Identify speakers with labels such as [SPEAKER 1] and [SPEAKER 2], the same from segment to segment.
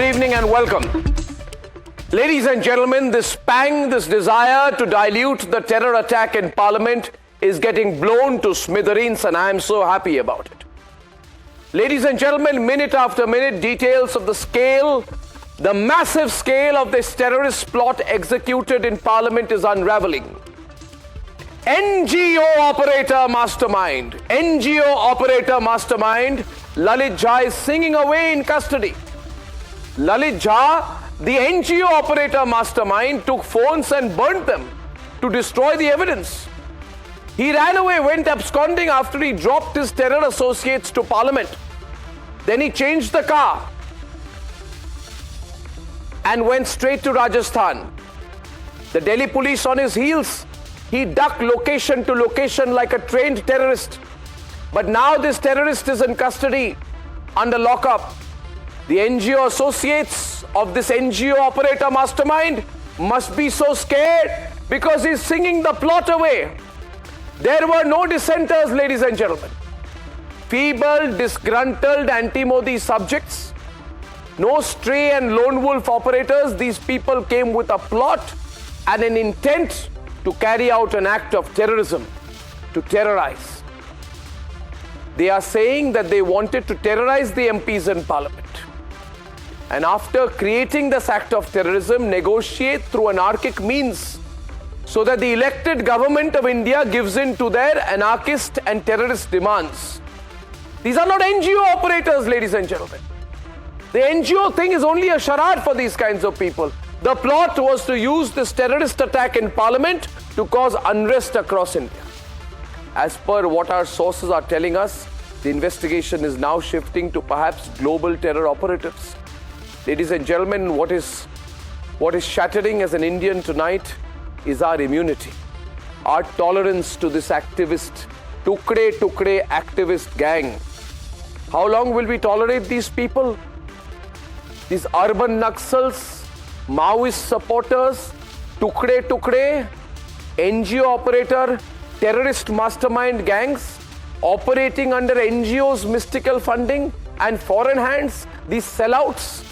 [SPEAKER 1] evening and welcome. Ladies and gentlemen, this pang, this desire to dilute the terror attack in Parliament is getting blown to smithereens, and I am so happy about it. Ladies and gentlemen, minute after minute, details of the scale, the massive scale of this terrorist plot executed in Parliament is unraveling. NGO operator mastermind, Lalit Jha is singing away in custody. Lalit Jha, the NGO operator mastermind, took phones and burnt them to destroy the evidence. He ran away, went absconding after he dropped his terror associates to Parliament. Then he changed the car and went straight to Rajasthan. The Delhi police on his heels. He ducked location to location like a trained terrorist. But now this terrorist is in custody, under lockup. The NGO associates of this NGO operator mastermind must be so scared because he's singing the plot away. There were no dissenters, ladies and gentlemen. Feeble, disgruntled anti-Modi subjects. No stray and lone wolf operators. These people came with a plot and an intent to carry out an act of terrorism, to terrorize. They are saying that they wanted to terrorize the MPs in Parliament. And after creating this act of terrorism, negotiate through anarchic means so that the elected government of India gives in to their anarchist and terrorist demands. These are not NGO operators, ladies and gentlemen. The NGO thing is only a charade for these kinds of people. The plot was to use this terrorist attack in Parliament to cause unrest across India. As per what our sources are telling us, the investigation is now shifting to perhaps global terror operatives. Ladies and gentlemen, what is shattering as an Indian tonight is our immunity, our tolerance to this activist, Tukde-Tukde activist gang. How long will we tolerate these people? These urban Naxals, Maoist supporters, Tukde-Tukde, NGO operator, terrorist mastermind gangs, operating under NGOs' mystical funding and foreign hands, these sellouts.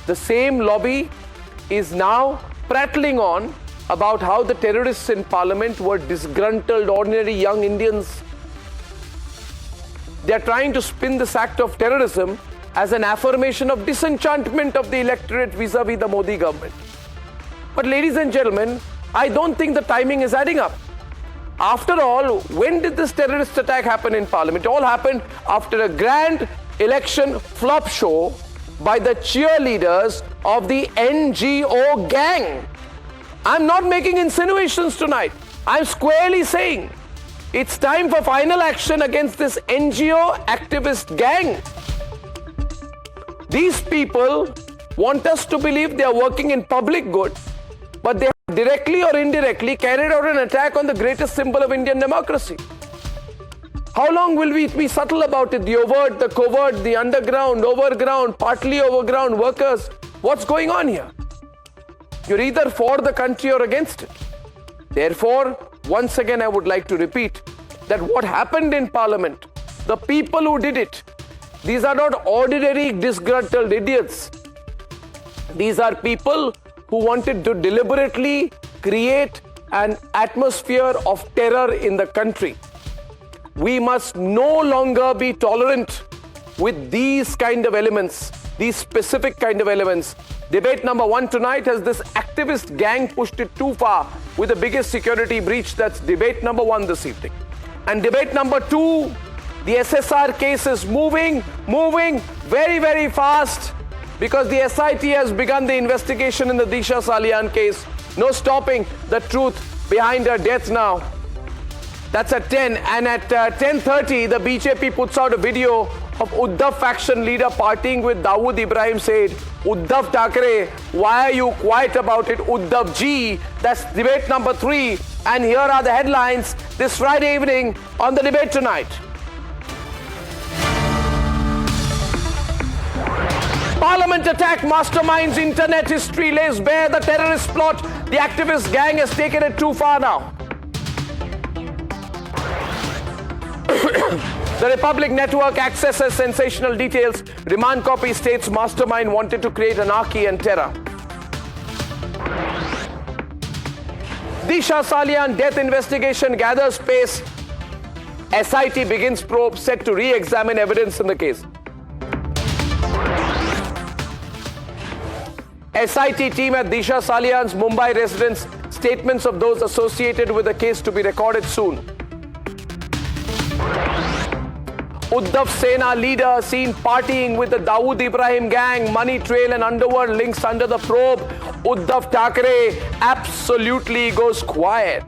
[SPEAKER 1] The same lobby is now prattling on about how the terrorists in Parliament were disgruntled, ordinary young Indians. They are trying to spin this act of terrorism as an affirmation of disenchantment of the electorate vis-a-vis the Modi government. But ladies and gentlemen, I don't think the timing is adding up. After all, when did this terrorist attack happen in Parliament? It all happened after a grand election flop show by the cheerleaders of the NGO gang. I'm not making insinuations tonight. I'm squarely saying it's time for final action against this NGO activist gang. These people want us to believe they are working in public good, but they have directly or indirectly carried out an attack on the greatest symbol of Indian democracy. How long will we be subtle about it? The overt, the covert, the underground, overground, partly overground workers. What's going on here? You're either for the country or against it. Therefore, once again, I would like to repeat that what happened in Parliament, the people who did it, these are not ordinary disgruntled idiots. These are people who wanted to deliberately create an atmosphere of terror in the country. We must no longer be tolerant with these kind of elements, these specific kind of elements. Debate number 1 tonight has this activist gang pushed it too far with the biggest security breach. That's debate number 1 this evening. And debate number 2, the SSR case is moving very, very fast because the SIT has begun the investigation in the Disha Salian case. No stopping the truth behind her death now. That's at 10, and at 10:30, the BJP puts out a video of Uddhav faction leader partying with Dawood Ibrahim said, Uddhav Thackeray, why are you quiet about it, Uddhav Ji? That's debate number 3. And here are the headlines this Friday evening on the Debate Tonight. Parliament attack masterminds, internet history lays bare the terrorist plot. The activist gang has taken it too far now. The Republic Network accesses sensational details. Remand copy states mastermind wanted to create anarchy and terror. Disha Salian death investigation gathers pace. SIT begins probe set to re-examine evidence in the case. SIT team at Disha Salian's Mumbai residence. Statements of those associated with the case to be recorded soon. Uddhav Sena leader seen partying with the Dawood Ibrahim gang. Money trail and underworld links under the probe. Uddhav Thackeray absolutely goes quiet.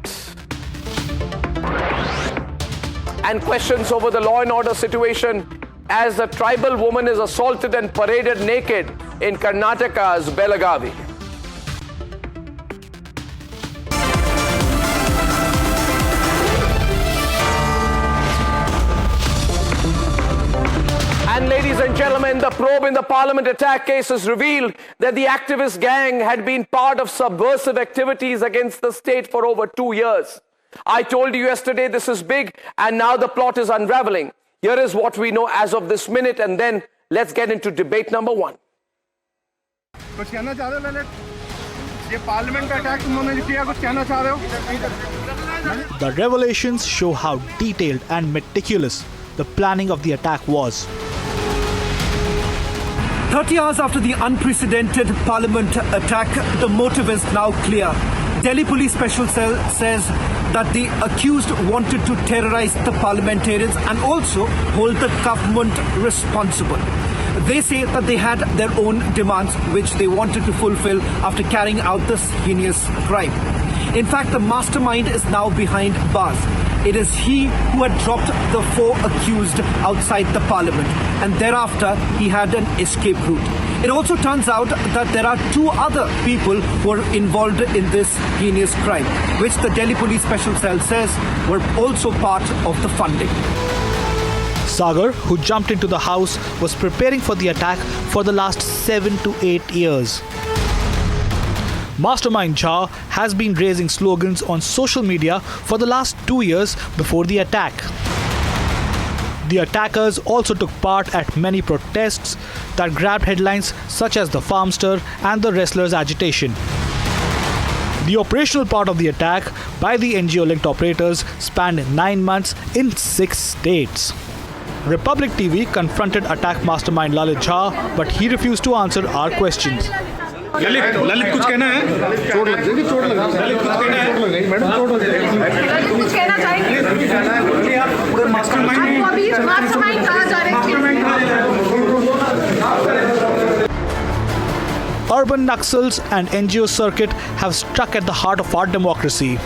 [SPEAKER 1] And questions over the law and order situation as a tribal woman is assaulted and paraded naked in Karnataka's Belagavi. And ladies and gentlemen, the probe in the Parliament attack case has revealed that the activist gang had been part of subversive activities against the state for over 2 years. I told you yesterday this is big, and now the plot is unraveling. Here is what we know as of this minute, and then let's get into debate number 1.
[SPEAKER 2] कुछ कहना चाह रहे हो ललित? ये parliament का attack तुमने किया, कुछ कहना चाह रहे हो?
[SPEAKER 3] The revelations show how detailed and meticulous the planning of the attack was.
[SPEAKER 4] 30 hours after the unprecedented parliament attack, the motive is now clear. Delhi Police Special Cell says that the accused wanted to terrorize the parliamentarians and also hold the government responsible. They say that they had their own demands which they wanted to fulfill after carrying out this heinous crime. In fact, the mastermind is now behind bars. It is he who had dropped the 4 accused outside the parliament, and thereafter he had an escape route. It also turns out that there are 2 other people who are involved in this heinous crime, which the Delhi Police Special Cell says were also part of the funding.
[SPEAKER 3] Sagar, who jumped into the house, was preparing for the attack for the last 7 to 8 years. Mastermind Jha has been raising slogans on social media for the last 2 years before the attack. The attackers also took part at many protests that grabbed headlines such as the farm stir and the wrestlers' agitation. The operational part of the attack by the NGO-linked operators spanned 9 months in 6 states. Republic TV confronted attack mastermind Lalit Jha, but he refused to answer our questions.
[SPEAKER 2] Lalit कुछ कहना है? चोट लग जाएगी, चोट लग जाएगी। ललित कुछ कहना है? मैडम चोट लग जाएगी। ललित कुछ कहना चाहेंगे? पूरे मास्टरमाइंड अभी मास्टरमाइंड कहाँ जा रहे हैं?
[SPEAKER 3] Urban Naxals and NGO circuit have struck at the heart of our democracy.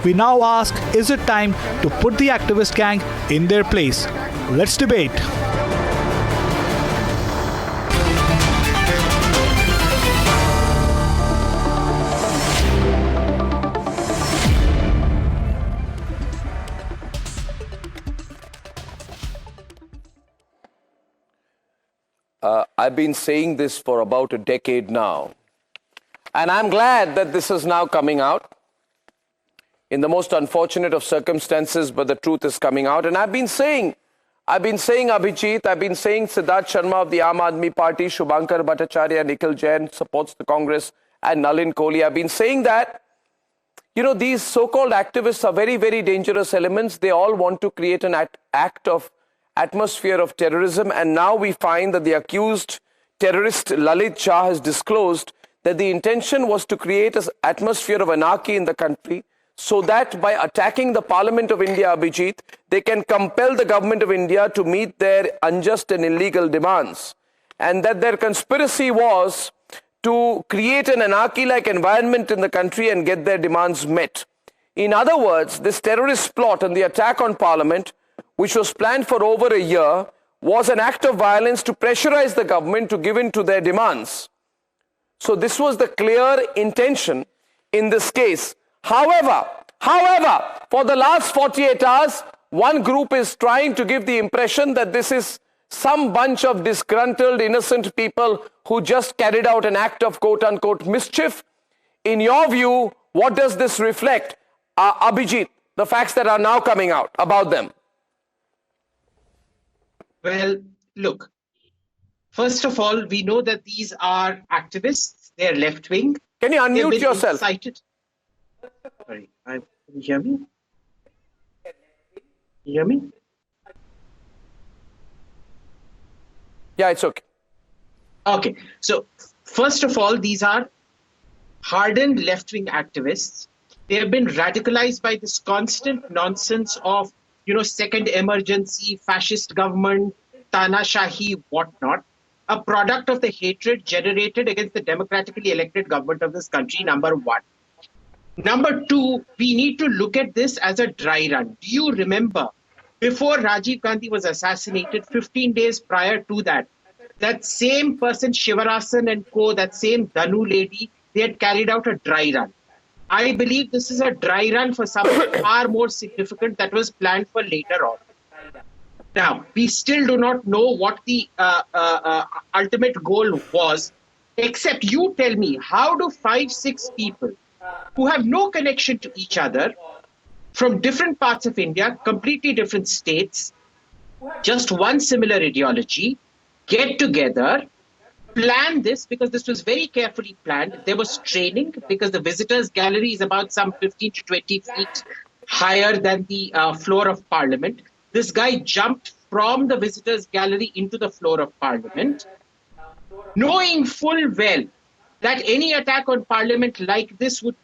[SPEAKER 3] We now ask, is it time to put the activist gang in their place? Let's debate.
[SPEAKER 1] I've been saying this for about a decade now, and I'm glad that this is now coming out in the most unfortunate of circumstances, but the truth is coming out. And I've been saying Abhijit, I've been saying Siddharth Sharma of the Aam Aadmi Party, Shubhankar Bhattacharya, Nikhil Jain supports the Congress, and Nalin Kohli. I've been saying that, you know, these so-called activists are very, very dangerous elements. They all want to create an act of atmosphere of terrorism, and now we find that the accused terrorist Lalit Jha has disclosed that the intention was to create an atmosphere of anarchy in the country so that by attacking the Parliament of India, Abhijit, they can compel the government of India to meet their unjust and illegal demands, and that their conspiracy was to create an anarchy-like environment in the country and get their demands met. In other words, this terrorist plot and the attack on Parliament, which was planned for over a year, was an act of violence to pressurize the government to give in to their demands. So this was the clear intention in this case. However, for the last 48 hours, one group is trying to give the impression that this is some bunch of disgruntled, innocent people who just carried out an act of quote-unquote mischief. In your view, what does this reflect? Abhijit, the facts that are now coming out about them.
[SPEAKER 5] Well, look, first of all, we know that these are activists. They're left-wing.
[SPEAKER 1] Can you
[SPEAKER 5] They've
[SPEAKER 1] unmute
[SPEAKER 5] been
[SPEAKER 1] yourself?
[SPEAKER 5] incited. Sorry, can you hear me? You hear me?
[SPEAKER 1] Yeah, it's okay.
[SPEAKER 5] Okay, so first of all, these are hardened left-wing activists. They have been radicalized by this constant nonsense of, second emergency, fascist government, Tanashahi, whatnot, a product of the hatred generated against the democratically elected government of this country, number one. Number two, we need to look at this as a dry run. Do you remember, before Rajiv Gandhi was assassinated, 15 days prior to that, that same person, Shivarasan and co., that same Danu lady, they had carried out a dry run. I believe this is a dry run for something far more significant that was planned for later on. Now, we still do not know what the ultimate goal was, except you tell me, how do 5-6 people who have no connection to each other from different parts of India, completely different states, just one similar ideology, get together, plan this, because this was very carefully planned. There was training because the visitors gallery is about some 15 to 20 feet higher than the floor of Parliament. This guy jumped from the visitors gallery into the floor of Parliament, knowing full well that any attack on Parliament like this would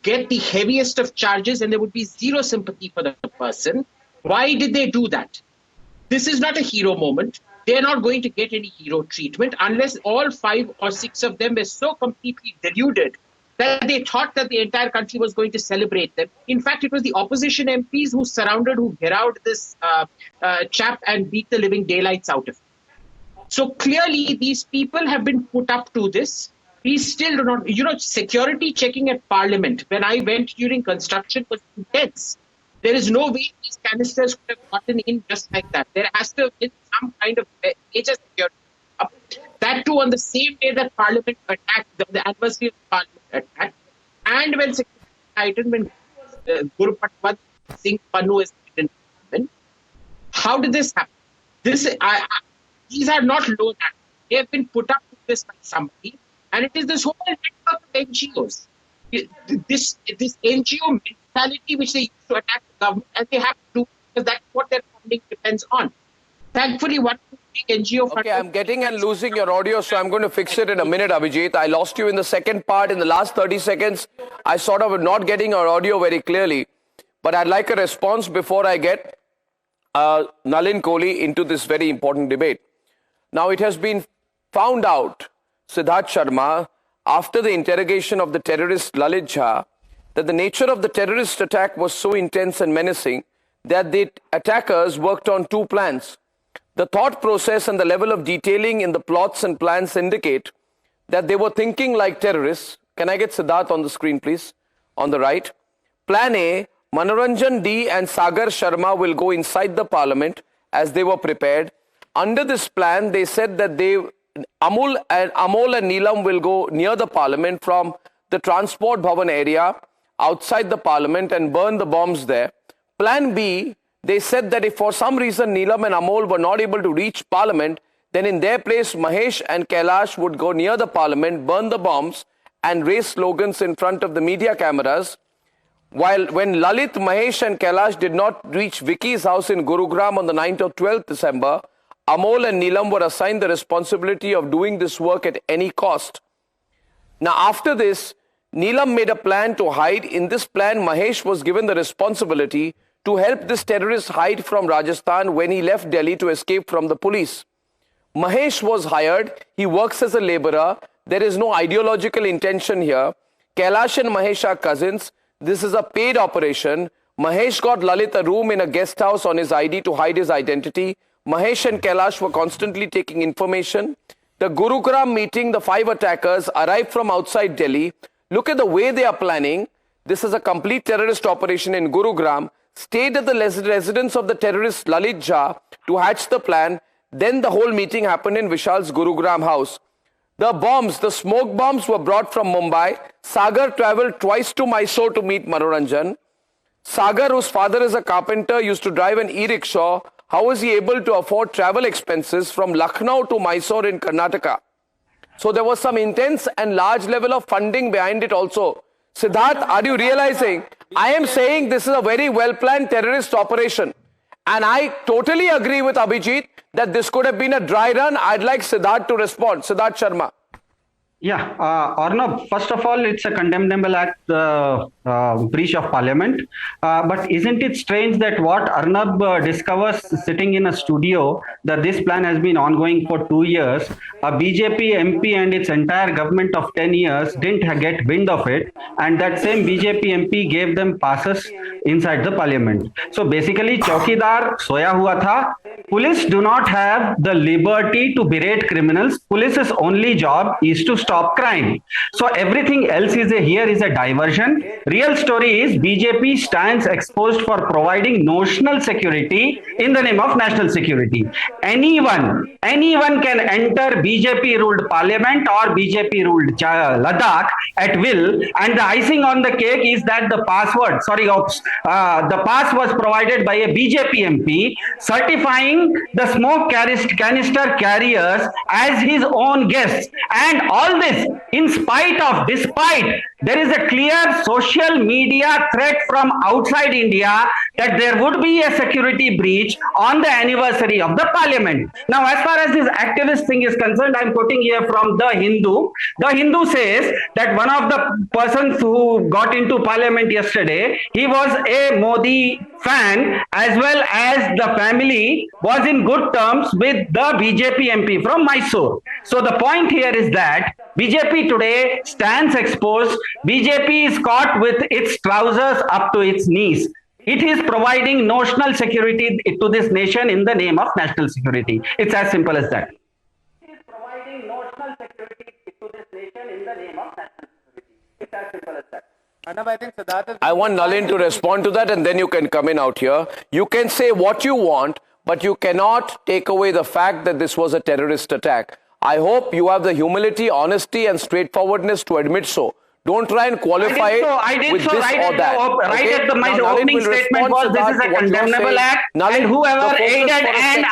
[SPEAKER 5] get the heaviest of charges and there would be zero sympathy for the person. Why did they do that? This is not a hero moment. They're not going to get any hero treatment unless all 5 or 6 of them were so completely deluded that they thought that the entire country was going to celebrate them. In fact, it was the opposition MPs who gherowed this chap and beat the living daylights out of him. So clearly, these people have been put up to this. We still do not, security checking at Parliament, when I went during construction, was intense. There is no way these canisters could have gotten in just like that. There has to have been some kind of major security. That too on the same day that Parliament attacked, the anniversary of Parliament attack, and when security tightened, when Guru Patwar Singh Pannu is in Parliament. How did this happen? These are not lone actors. They have been put up to this by somebody, and it is this whole network of NGOs. This NGO mentality which they use to attack the government, and they have to do because that's what their funding depends on. Thankfully, one big NGO.
[SPEAKER 1] Okay, I'm getting and losing your audio, so I'm going to fix it in a minute, Abhijit. I lost you in the second part. In the last 30 seconds, I sort of not getting your audio very clearly. But I'd like a response before I get Nalin Kohli into this very important debate. Now, it has been found out, Siddharth Sharma, after the interrogation of the terrorist Lalit Jha, that the nature of the terrorist attack was so intense and menacing that the attackers worked on 2 plans. The thought process and the level of detailing in the plots and plans indicate that they were thinking like terrorists. Can I get Siddharth on the screen, please? On the right. Plan A, Manoranjan D and Sagar Sharma will go inside the Parliament as they were prepared. Under this plan, they said that Amol and Neelam will go near the Parliament from the Transport Bhavan area outside the Parliament and burn the bombs there. Plan B, they said that if for some reason Neelam and Amol were not able to reach Parliament, then in their place Mahesh and Kailash would go near the Parliament, burn the bombs and raise slogans in front of the media cameras. When Lalit, Mahesh and Kailash did not reach Vicky's house in Gurugram on the 9th or 12th December, Amol and Neelam were assigned the responsibility of doing this work at any cost. Now after this, Neelam made a plan to hide. In this plan, Mahesh was given the responsibility to help this terrorist hide from Rajasthan when he left Delhi to escape from the police. Mahesh was hired. He works as a laborer. There is no ideological intention here. Kailash and Mahesh are cousins. This is a paid operation. Mahesh got Lalit a room in a guest house on his ID to hide his identity. Mahesh and Kailash were constantly taking information. The Gurugram meeting, the 5 attackers arrived from outside Delhi. Look at the way they are planning. This is a complete terrorist operation in Gurugram. Stayed at the residence of the terrorist Lalit Jha to hatch the plan. Then the whole meeting happened in Vishal's Gurugram house. The bombs, the smoke bombs were brought from Mumbai. Sagar travelled twice to Mysore to meet Manoranjan. Sagar, whose father is a carpenter, used to drive an e-rickshaw how is he able to afford travel expenses from Lucknow to Mysore in Karnataka? So there was some intense and large level of funding behind it also. Siddharth, are you realizing? I am saying this is a very well-planned terrorist operation. And I totally agree with Abhijit that this could have been a dry run. I'd like Siddharth to respond. Siddharth Sharma.
[SPEAKER 6] Yeah, Arnab, first of all, it's a condemnable act, breach of parliament. But isn't it strange that what Arnab discovers sitting in a studio, that this plan has been ongoing for 2 years, a BJP MP and its entire government of 10 years didn't get wind of it, and that same BJP MP gave them passes inside the parliament. So basically, Chaukidar soya hua tha. Police do not have the liberty to berate criminals. Police's only job is to stop crime. So everything else is here is a diversion. Real story is BJP stands exposed for providing notional security in the name of national security. Anyone can enter BJP ruled parliament or BJP ruled Ladakh at will, and the icing on the cake is that the pass was provided by a BJP MP certifying the smoke canister carriers as his own guests, and all this despite there is a clear social media threat from outside India that there would be a security breach on the anniversary of the parliament. Now, as far as this activist thing is concerned, I'm quoting here from The Hindu. The Hindu says that one of the persons who got into parliament yesterday, he was a Modi fan, as well as the family was in good terms with the BJP MP from Mysore. So the point here is that BJP today stands exposed. BJP is caught with its trousers up to its knees. It is providing notional security to this nation in the name of national security. It's as simple as that. It is providing notional security to this nation in the name of national security. It's as simple as that.
[SPEAKER 1] I want Nalin to respond to that, and then you can come in out here. You can say what you want, but you cannot take away the fact that this was a terrorist attack. I hope you have the humility, honesty, and straightforwardness to admit so. Don't try and qualify it with this or that.
[SPEAKER 6] My opening statement was this is a condemnable act, and whoever aided and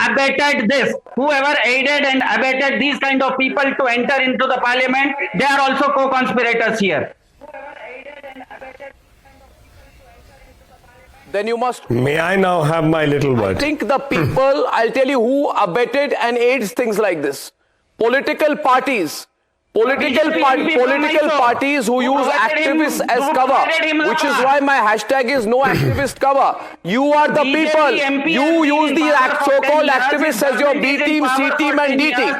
[SPEAKER 6] abetted these kind of people to enter into the parliament, they are also co-conspirators here.
[SPEAKER 1] Then you must...
[SPEAKER 7] May I now have my little word?
[SPEAKER 1] I think the people, I'll tell you who abetted and aids things like this. Political parties. Political parties who use activists as cover, which is why my hashtag is no activist cover. You are the people. You use the so-called activists as your B team, C team, and D team,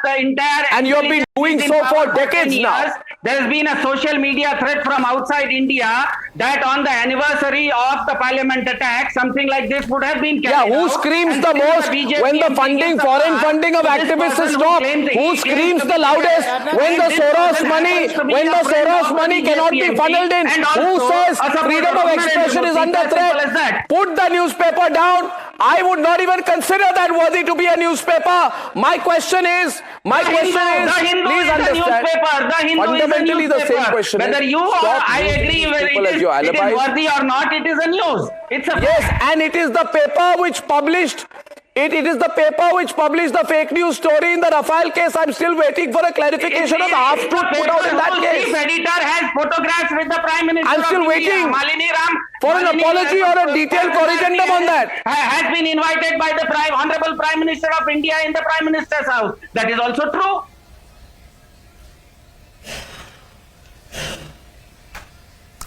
[SPEAKER 1] and you have been doing so for decades now.
[SPEAKER 6] There has been a social media threat from outside India that on the anniversary of the parliament attack, something like this would have been carried
[SPEAKER 1] who screams the most when the funding, foreign funding of activists is stopped? Who screams the loudest when the Soros money cannot be funneled in? Who says freedom of expression is under threat? Put the newspaper down. I would not even consider that worthy to be a newspaper. My question is, please understand, fundamentally the same question
[SPEAKER 6] whether you or I agree whether it is worthy or not, it is a news. It's a
[SPEAKER 1] yes, and it is the paper which published it is the paper which published the fake news story in the Rafale case. I'm still waiting for a clarification of the half-truth put out in that case.
[SPEAKER 6] The editor has photographs with the Prime Minister.
[SPEAKER 1] I'm still waiting for an apology or a detailed corrigendum on that.
[SPEAKER 6] Has been invited by the Honorable Prime Minister of India in the Prime Minister's house. That is also true.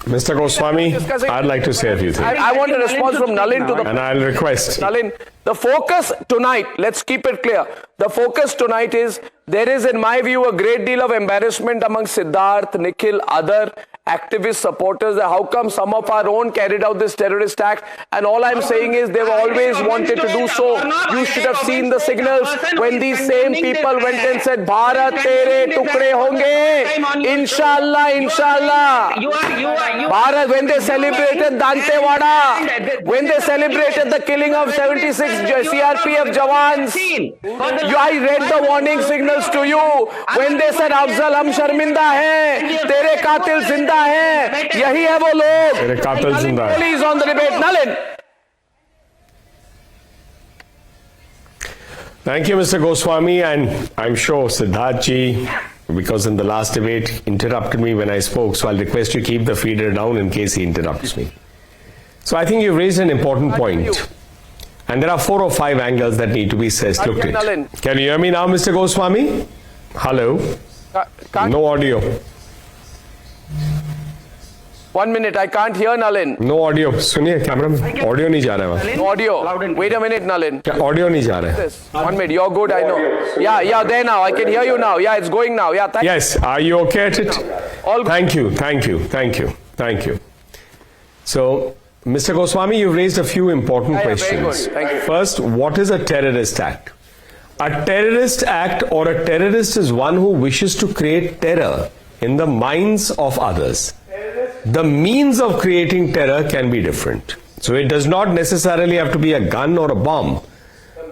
[SPEAKER 7] Mr. Goswami, I'd like to say a few things.
[SPEAKER 1] I want a response from Nalin to the...
[SPEAKER 7] And I'll request.
[SPEAKER 1] Nalin, the focus tonight, let's keep it clear. The focus tonight is, there is in my view a great deal of embarrassment among Siddharth, Nikhil, other activist supporters. How come some of our own carried out this terrorist act? And all I'm saying is they've always wanted to do so. You should have seen the signals when these same people went and said, Bharat tere tukde honge. Inshallah, inshallah. Bharat, when they celebrated Dantewada, when they celebrated the killing of 76 CRPF Jawans, I read the warning signals to you. When they said, Afzal, hum sharminda hai, tere qatil zinda hai, yahi hai wo log.
[SPEAKER 7] Tere qatil zinda hai.
[SPEAKER 1] Please on the debate. Nalin.
[SPEAKER 7] Thank you, Mr. Goswami, and I'm sure Siddharth-ji, because in the last debate, interrupted me when I spoke, so I'll request you keep the feeder down in case he interrupts me. So I think you've raised an important point. And there are 4 or 5 angles that need to be looked at. Can you hear me now, Mr. Goswami? Hello? No audio.
[SPEAKER 1] 1 minute, I can't hear Nalin.
[SPEAKER 7] No audio. सुनिए camera में audio नहीं जा रहा है.
[SPEAKER 1] No audio. Wait a minute, Nalin.
[SPEAKER 7] Audio नहीं जा रहा है.
[SPEAKER 1] 1 minute, you're good, I know. Yeah, there now. I can hear you now. Yeah, it's going now. Yeah, thank
[SPEAKER 7] Yes, are you okay at it?
[SPEAKER 1] All good.
[SPEAKER 7] Thank you. So, Mr. Goswami, you've raised a few important questions.
[SPEAKER 1] Very good. Thank you.
[SPEAKER 7] First, what is a terrorist act? A terrorist act or a terrorist is one who wishes to create terror in the minds of others. The means of creating terror can be different. So it does not necessarily have to be a gun or a bomb.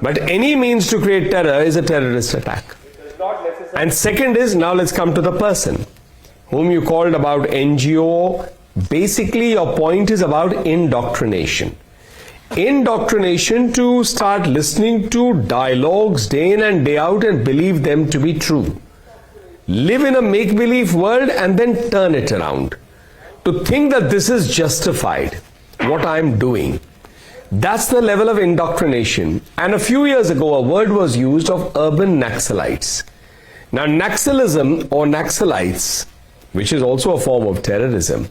[SPEAKER 7] But any means to create terror is a terrorist attack. And second is, now let's come to the person whom you called about NGO. Basically, your point is about indoctrination. Indoctrination to start listening to dialogues day in and day out and believe them to be true. Live in a make-believe world and then turn it around. To think that this is justified, what I'm doing. That's the level of indoctrination. And a few years ago, a word was used of urban Naxalites. Now, Naxalism or Naxalites, which is also a form of terrorism,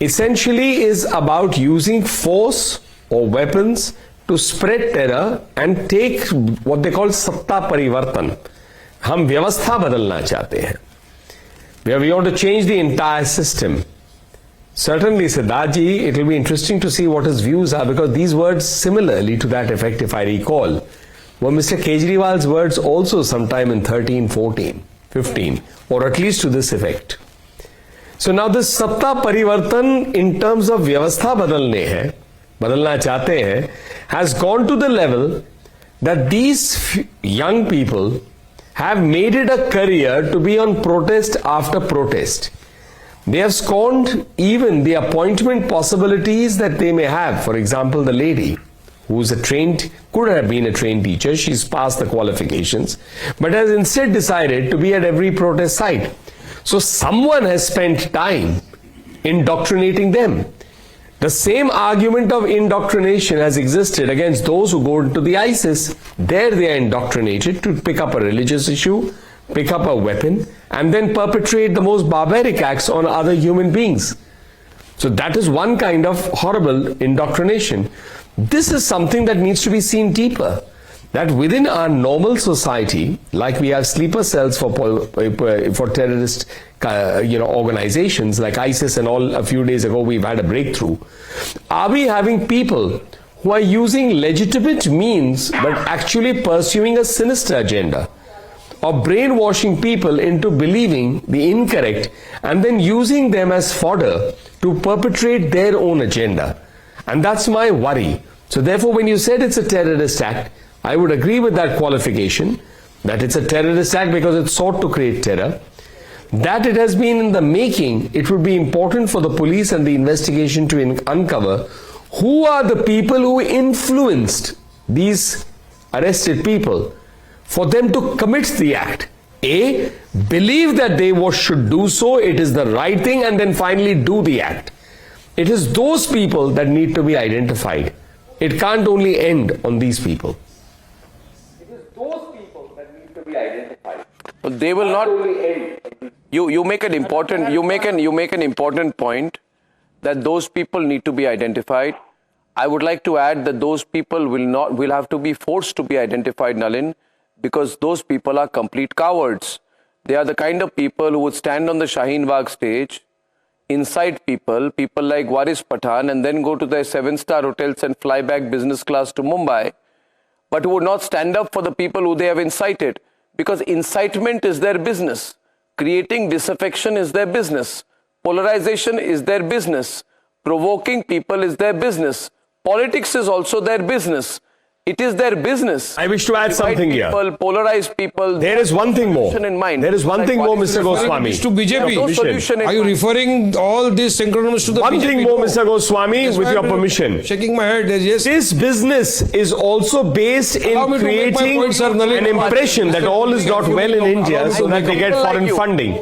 [SPEAKER 7] essentially is about using force or weapons to spread terror and take what they call satta parivartan. हम व्यवस्था बदलना चाहते हैं. We want to change the entire system. Certainly, Siddharth-ji, it will be interesting to see what his views are, because these words similarly to that effect, if I recall, were Mr. Kejriwal's words also sometime in 13, 14, 15, or at least to this effect. So now this satta parivartan in terms of vyavastha badalna chahte hai, has gone to the level that these young people have made it a career to be on protest after protest. They have scorned even the appointment possibilities that they may have. For example, the lady who's could have been a trained teacher, she's passed the qualifications, but has instead decided to be at every protest site. So someone has spent time indoctrinating them. The same argument of indoctrination has existed against those who go into the ISIS. There they are indoctrinated to pick up a religious issue, pick up a weapon, and then perpetrate the most barbaric acts on other human beings. So that is one kind of horrible indoctrination. This is something that needs to be seen deeper. That within our normal society, like we have sleeper cells for terrorist organizations like ISIS and all, a few days ago we've had a breakthrough. Are we having people who are using legitimate means but actually pursuing a sinister agenda of brainwashing people into believing the incorrect and then using them as fodder to perpetrate their own agenda? And that's my worry. So therefore, when you said it's a terrorist act, I would agree with that qualification, that it's a terrorist act because it sought to create terror. That it has been in the making, it would be important for the police and the investigation to uncover who are the people who influenced these arrested people for them to commit the act. A, believe that they should do so, it is the right thing, and then finally do the act. It is those people that need to be identified. It can't only end on these people.
[SPEAKER 1] They will not. You make an important point that those people need to be identified. I would like to add that those people will have to be forced to be identified, Nalin, because those people are complete cowards. They are the kind of people who would stand on the Shaheen Bagh stage, incite people like Waris Pathan, and then go to their 7-star hotels and fly back business class to Mumbai, but who would not stand up for the people who they have incited. Because incitement is their business. Creating disaffection is their business. Polarization is their business. Provoking people is their business. Politics is also their business. It is their business.
[SPEAKER 7] I wish to add
[SPEAKER 1] Divide
[SPEAKER 7] something here.
[SPEAKER 1] people, polarize people.
[SPEAKER 7] There is one thing more.
[SPEAKER 1] In mind.
[SPEAKER 7] There is one thing more, Mr. Goswami.
[SPEAKER 8] To BJP.
[SPEAKER 1] No solution in
[SPEAKER 8] Are you
[SPEAKER 1] mind.
[SPEAKER 8] referring all this synchronous to the
[SPEAKER 7] One
[SPEAKER 8] BJP?
[SPEAKER 7] thing more, Mr. Goswami,
[SPEAKER 8] That's
[SPEAKER 7] with
[SPEAKER 8] why
[SPEAKER 7] your
[SPEAKER 8] I'm
[SPEAKER 7] permission.
[SPEAKER 8] Shaking my head. Yes.
[SPEAKER 7] This business is also based in
[SPEAKER 8] Allow me to make my
[SPEAKER 7] creating
[SPEAKER 8] point, sir, Lalit.
[SPEAKER 7] an impression that all is not well in India so that they get foreign funding.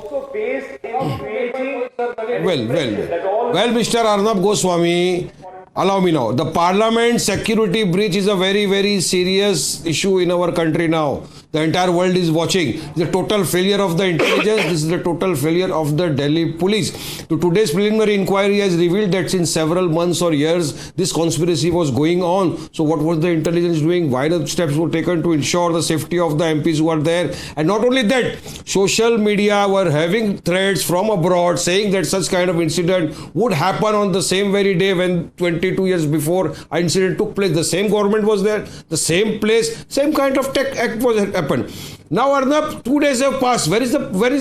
[SPEAKER 8] Well, Mr. Arnab Goswami, allow me now. The parliament security breach is a very, very serious issue in our country now. The entire world is watching. The total failure of the intelligence. This is the total failure of the Delhi police. So today's preliminary inquiry has revealed that since several months or years, this conspiracy was going on. So what was the intelligence doing? Why the steps were taken to ensure the safety of the MPs who are there? And not only that, social media were having threads from abroad saying that such kind of incident would happen on the same very day when 22 years before an incident took place. The same government was there, the same place, same kind of tech act was happened. Now, Arnab, 2 days have passed. Where is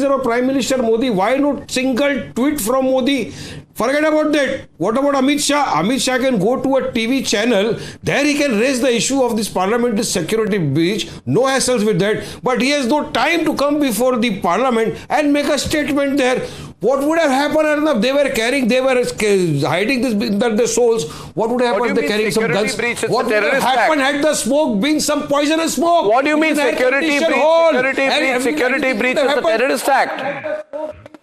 [SPEAKER 8] our Prime Minister Modi? Why not single tweet from Modi? Forget about that. What about Amit Shah? Amit Shah can go to a TV channel. There he can raise the issue of this parliamentary security breach. No hassles with that. But he has no time to come before the parliament and make a statement there. What would have happened, Arnab? They were hiding this in their souls. What would have happened? They carrying some guns. What would have happened had the smoke been some poisonous smoke?
[SPEAKER 1] What do you mean security breach? Security breach is a terrorist act.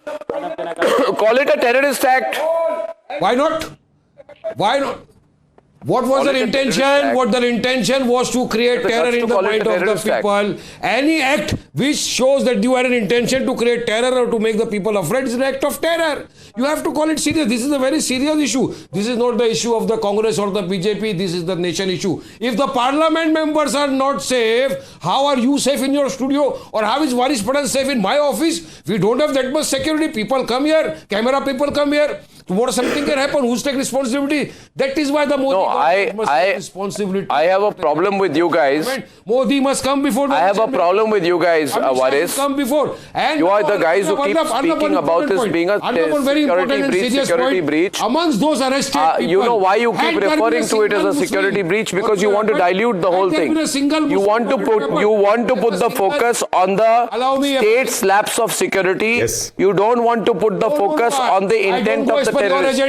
[SPEAKER 1] Call it a terrorist act.
[SPEAKER 8] Why not? Why not? What was their intention? What their intention was to create terror in the mind of the people. Any act which shows that you had an intention to create terror or to make the people afraid is an act of terror. You have to call it serious. This is a very serious issue. This is not the issue of the Congress or the BJP. This is the nation issue. If the parliament members are not safe, how are you safe in your studio? Or how is Varis Patel safe in my office? We don't have that much security. People come here. Camera people come here. Tomorrow something can happen. Who's taking responsibility? That is why the Modi must take responsibility.
[SPEAKER 1] I have a problem with you guys.
[SPEAKER 8] Modi must come before.
[SPEAKER 1] I have a problem with you guys, Varis.
[SPEAKER 8] Come before. And
[SPEAKER 1] you are the guys who keep speaking about this being a security breach.
[SPEAKER 8] Amongst those arrested people,
[SPEAKER 1] you know why you keep referring to it as a security breach? Because you want to dilute the whole thing. You want to put the focus on the state's lapse of security.
[SPEAKER 7] Yes.
[SPEAKER 1] You don't want to put the focus on the intent of the terrorists.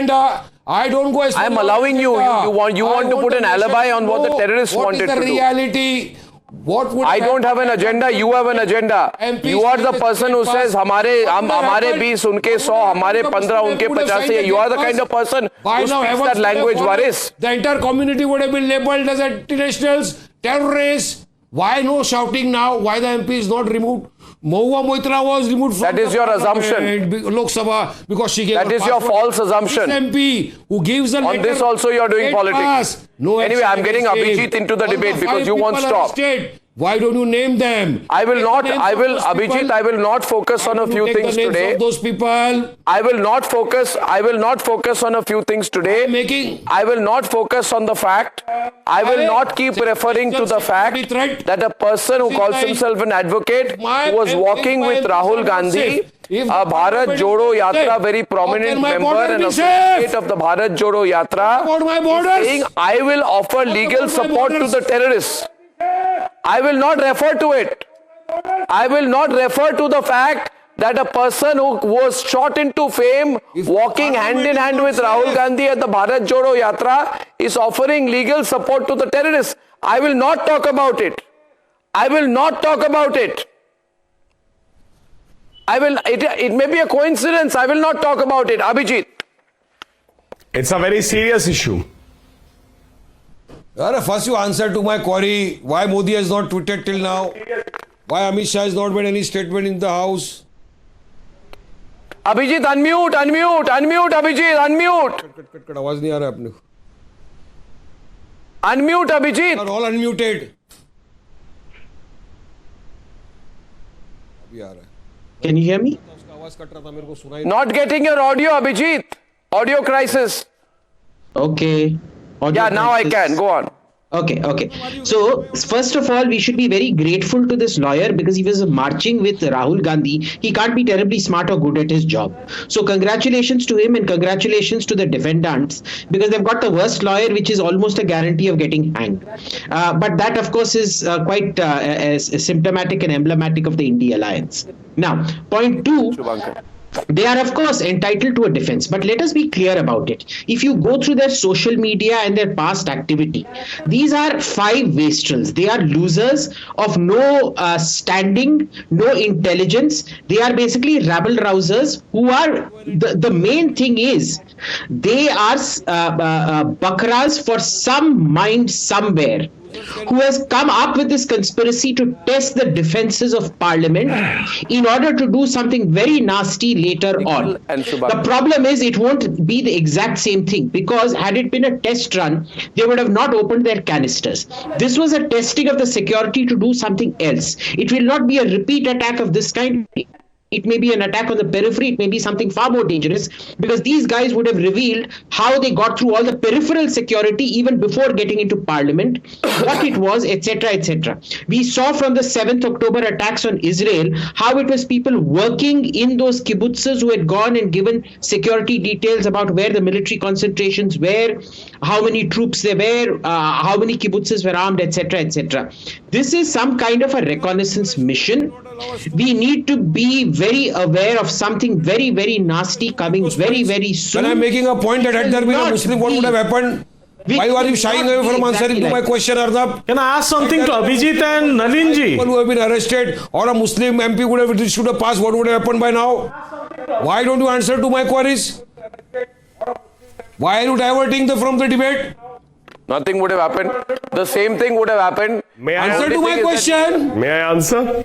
[SPEAKER 8] I don't go as per
[SPEAKER 1] I'm allowing you. You want to put an alibi on what the terrorists wanted to do.
[SPEAKER 8] What is the reality? What would
[SPEAKER 1] I don't have an agenda. You have an agenda. You are the person who says हमारे 20 उनके 100 हमारे 15 उनके 50. You are the kind of person who speaks that language, Varis.
[SPEAKER 8] The entire community would have been labelled as anti-nationals, terrorists. Why no shouting now? Why the MP is not removed? Mahua Moitra was removed from
[SPEAKER 1] That is your assumption.
[SPEAKER 8] Lok Sabha because she gave.
[SPEAKER 1] That is your false assumption.
[SPEAKER 8] This MP who gives a
[SPEAKER 1] On this also you are doing politics.
[SPEAKER 8] No
[SPEAKER 1] anyway, I'm getting Abhijit into the debate because you won't stop.
[SPEAKER 8] Why don't you name them?
[SPEAKER 1] Abhijit, I will not focus on a few things today.
[SPEAKER 8] Those people.
[SPEAKER 1] I will not focus on a few things today. I will not focus on the fact. I will not keep referring to the fact that a person who calls himself an advocate who was walking with Rahul Gandhi, a Bharat Jodo Yatra, very prominent member and associate of the Bharat Jodo Yatra, is saying, I will offer legal support to the terrorists. I will not refer to it. I will not refer to the fact that a person who was shot into fame, walking hand in hand with Rahul Gandhi at the Bharat Jodo Yatra, is offering legal support to the terrorists. I will not talk about it. I will not talk about it. It may be a coincidence. I will not talk about it. Abhijit.
[SPEAKER 7] It's a very serious issue.
[SPEAKER 8] First you answer to my query, why Modi has not tweeted till now? Why Amit Shah has not made any statement in the house?
[SPEAKER 1] Abhijit, unmute, Abhijit, unmute.
[SPEAKER 8] Cut, आवाज नहीं आ रहा अपने को.
[SPEAKER 1] Unmute, Abhijit.
[SPEAKER 8] Are all unmuted. अभी आ रहा है.
[SPEAKER 5] Can you hear me?
[SPEAKER 8] उसका आवाज कट रहा था मेरे को सुनाई.
[SPEAKER 1] Not getting your audio, Abhijit. Audio crisis.
[SPEAKER 5] Okay.
[SPEAKER 1] Yeah, now I can. Go on.
[SPEAKER 5] Okay. So, first of all, we should be very grateful to this lawyer because he was marching with Rahul Gandhi. He can't be terribly smart or good at his job. So, congratulations to him and congratulations to the defendants because they've got the worst lawyer, which is almost a guarantee of getting hanged. But that, of course, is quite symptomatic and emblematic of the Indo-alliance. Now, point two. They are, of course, entitled to a defense, but let us be clear about it. If you go through their social media and their past activity, these are five wastrels. They are losers of no standing, no intelligence. They are basically rabble rousers who are, the main thing is, they are bakras for some mind somewhere who has come up with this conspiracy to test the defenses of parliament in order to do something very nasty later on. The problem is it won't be the exact same thing because had it been a test run, they would have not opened their canisters. This was a testing of the security to do something else. It will not be a repeat attack of this kind. It may be an attack on the periphery. It may be something far more dangerous because these guys would have revealed how they got through all the peripheral security even before getting into parliament, what it was, etc., etc. We saw from the 7th October attacks on Israel how it was people working in those kibbutzes who had gone and given security details about where the military concentrations were, how many troops there were, how many kibbutzes were armed, etc., etc. This is some kind of a reconnaissance mission. We need to be very aware of something very, very nasty coming very, very soon.
[SPEAKER 8] When I'm making a point that had there been a Muslim, what would have happened? Why are you shying away from answering to my question, Arnab?
[SPEAKER 9] Can I ask something to Abhijit and Nalinji?
[SPEAKER 8] People who have been arrested or a Muslim MP would have issued a pass, what would have happened by now? Why don't you answer to my queries? Why are you diverting from the debate?
[SPEAKER 1] Nothing would have happened. The same thing would have happened.
[SPEAKER 7] May I
[SPEAKER 8] answer to my question?
[SPEAKER 7] May I answer?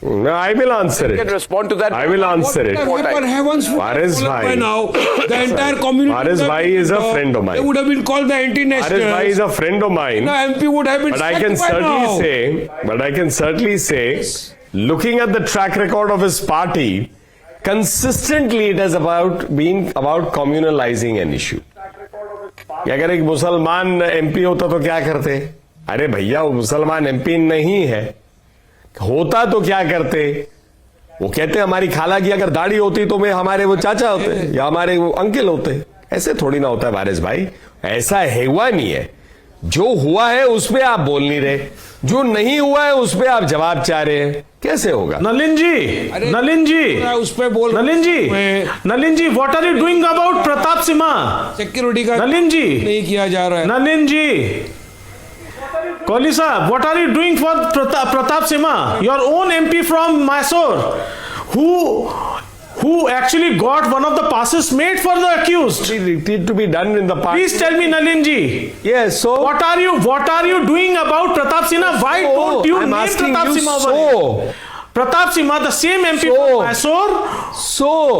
[SPEAKER 7] No, I will answer it.
[SPEAKER 1] You can respond to that.
[SPEAKER 7] I will answer it. Faris Bhai.
[SPEAKER 8] Now, the entire community.
[SPEAKER 7] Faris Bhai is a friend of mine.
[SPEAKER 8] They would have been called the anti-nationals.
[SPEAKER 7] Faris Bhai is a friend of mine.
[SPEAKER 8] The MP would have been.
[SPEAKER 7] But I can certainly say, looking at the track record of his party, consistently it has been about communalizing an issue. कि अगर एक मुसलमान MP होता तो क्या करते? अरे भैया वो मुसलमान एमपी नहीं है, होता तो क्या करते? वो कहते हमारी खाला की अगर दाढ़ी होती तो मैं हमारे वो चाचा होते या हमारे वो अंकल होते. ऐसे थोड़ी ना होता है वारिस भाई, ऐसा है हुआ नहीं है. जो हुआ है उस पे आप बोल नहीं रहे, जो नहीं हुआ है उस पे आप जवाब चाह रहे हैं. कैसे होगा?
[SPEAKER 9] Nalin ji,
[SPEAKER 8] उस पे बोल.
[SPEAKER 9] Nalin ji, what are you doing about Pratap Simha?
[SPEAKER 8] Security का
[SPEAKER 9] Nalin ji,
[SPEAKER 8] नहीं किया जा रहा है.
[SPEAKER 9] Nalin ji, Kohli sahab, what are you doing for Pratap Simha? Your own MP from Mysore, who actually got one of the passes made for the accused.
[SPEAKER 7] It need to be done in the past.
[SPEAKER 9] Please tell me, Nalin ji.
[SPEAKER 7] Yes, so
[SPEAKER 9] What are you doing about Pratap Simha? Why don't you name Pratap Simha over here? Pratap Simha, the same MP from Mysore,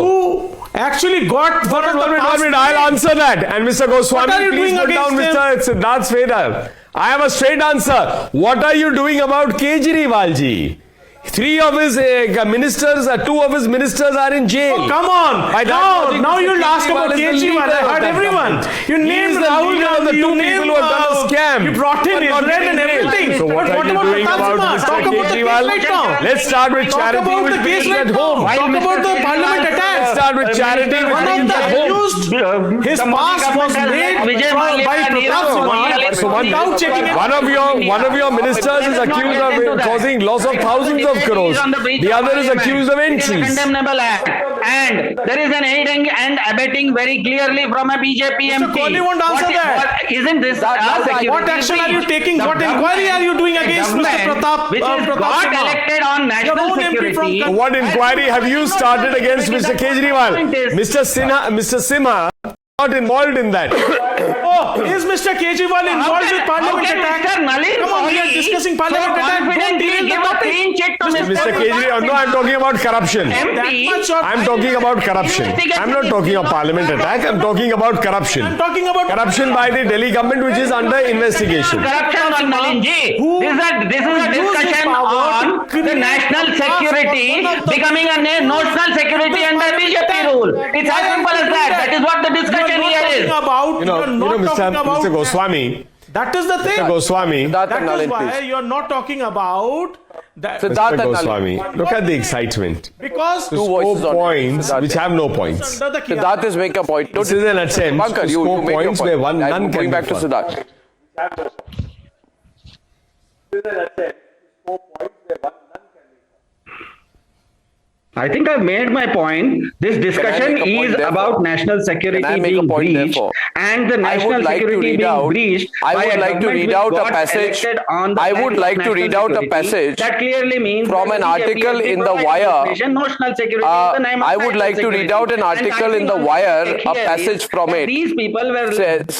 [SPEAKER 9] who actually got one of the passes.
[SPEAKER 7] I'll answer that. And Mr. Goswami,
[SPEAKER 9] What are you
[SPEAKER 7] please
[SPEAKER 9] doing
[SPEAKER 7] put down
[SPEAKER 9] against
[SPEAKER 7] Mr. Siddharth Svedar. I have a straight answer. What are you doing about Kejriwal ji? 3 of his ministers, 2 of his ministers are in jail.
[SPEAKER 9] Oh, come on. Now you'll ask about Kejriwal. I heard everyone. You named Rahul Gandhi. You named
[SPEAKER 7] who have done the scam.
[SPEAKER 9] You brought in Israel and everything.
[SPEAKER 7] So what are you doing about Mr. Kejriwal? Let's start with charity.
[SPEAKER 9] Talk about the case right now. Talk about the parliament attack.
[SPEAKER 7] Let's start with charity.
[SPEAKER 9] One of the accused, his pass was made by Pratap Simha without checking it.
[SPEAKER 7] One of your ministers is accused of causing loss of thousands of crores. The other is accused of entries.
[SPEAKER 6] Condemnable act. And there is an aiding and abetting very clearly from a BJP MP.
[SPEAKER 9] Mr. Kohli won't answer that.
[SPEAKER 6] Isn't this
[SPEAKER 9] what action are you taking? What inquiry are you doing against Mr. Pratap?
[SPEAKER 6] Which is got
[SPEAKER 9] Simha?
[SPEAKER 6] elected on national security.
[SPEAKER 7] What inquiry have you started against Mr. Kejriwal? Mr. Simha not involved in that.
[SPEAKER 9] Oh, is Mr. Kejriwal involved with parliament attack? Come on, we are discussing parliament attack. Don't derail the topic.
[SPEAKER 7] Mr. Kejriwal, no, I'm talking about corruption. I'm talking about corruption. I'm not talking of parliament attack. I'm talking about corruption.
[SPEAKER 9] I'm talking about
[SPEAKER 7] corruption by the Delhi government, which is under investigation.
[SPEAKER 6] Corruption on Nalin ji. This is a discussion on the national security becoming a national security under BJP rule. It's as simple as that. That is what the discussion here is.
[SPEAKER 7] Mr. Goswami,
[SPEAKER 9] That is the thing.
[SPEAKER 7] Mr. Goswami.
[SPEAKER 9] That
[SPEAKER 1] Siddharth
[SPEAKER 9] is
[SPEAKER 1] Nalin,
[SPEAKER 9] why
[SPEAKER 1] please.
[SPEAKER 9] you're not talking about that.
[SPEAKER 1] Siddharth
[SPEAKER 7] Mr.
[SPEAKER 1] Nalin.
[SPEAKER 7] Goswami, look at the excitement.
[SPEAKER 9] Because
[SPEAKER 1] Two
[SPEAKER 7] Score
[SPEAKER 1] voices on it.
[SPEAKER 7] points
[SPEAKER 1] Siddharth.
[SPEAKER 7] which have no points.
[SPEAKER 9] under the
[SPEAKER 1] Siddharth is making a point.
[SPEAKER 7] This is an attempt
[SPEAKER 1] Pankaj,
[SPEAKER 7] to
[SPEAKER 1] you
[SPEAKER 7] score
[SPEAKER 1] make your
[SPEAKER 7] points
[SPEAKER 1] point.
[SPEAKER 7] where none
[SPEAKER 1] I'm
[SPEAKER 7] can
[SPEAKER 1] going
[SPEAKER 7] be
[SPEAKER 1] back to
[SPEAKER 7] won.
[SPEAKER 1] Siddharth.
[SPEAKER 6] I think I've made my point. This discussion
[SPEAKER 1] make a point
[SPEAKER 6] is
[SPEAKER 1] therefore?
[SPEAKER 6] about national security
[SPEAKER 1] Can I make a
[SPEAKER 6] being
[SPEAKER 1] point
[SPEAKER 6] breached
[SPEAKER 1] therefore?
[SPEAKER 6] and the
[SPEAKER 1] I
[SPEAKER 6] national
[SPEAKER 1] would like to
[SPEAKER 6] security
[SPEAKER 1] read
[SPEAKER 6] being
[SPEAKER 1] out.
[SPEAKER 6] breached
[SPEAKER 1] I
[SPEAKER 6] by
[SPEAKER 1] would
[SPEAKER 6] a
[SPEAKER 1] like to
[SPEAKER 6] government
[SPEAKER 1] read
[SPEAKER 6] which
[SPEAKER 1] out a
[SPEAKER 6] got
[SPEAKER 1] passage.
[SPEAKER 6] elected on the
[SPEAKER 1] I
[SPEAKER 6] back
[SPEAKER 1] would
[SPEAKER 6] of
[SPEAKER 1] like to
[SPEAKER 6] national
[SPEAKER 1] read out a
[SPEAKER 6] security.
[SPEAKER 1] passage
[SPEAKER 6] That clearly means
[SPEAKER 1] from
[SPEAKER 6] that
[SPEAKER 1] an
[SPEAKER 6] the BJP
[SPEAKER 1] article
[SPEAKER 6] has
[SPEAKER 1] in the
[SPEAKER 6] provided
[SPEAKER 1] Wire.
[SPEAKER 6] information, national security is the name of
[SPEAKER 1] I would
[SPEAKER 6] national
[SPEAKER 1] like to read
[SPEAKER 6] security.
[SPEAKER 1] out an
[SPEAKER 6] And I
[SPEAKER 1] article in
[SPEAKER 6] think
[SPEAKER 1] the
[SPEAKER 6] on
[SPEAKER 1] Wire,
[SPEAKER 6] here
[SPEAKER 1] a
[SPEAKER 6] is
[SPEAKER 1] passage from
[SPEAKER 6] that
[SPEAKER 1] it.
[SPEAKER 6] These people were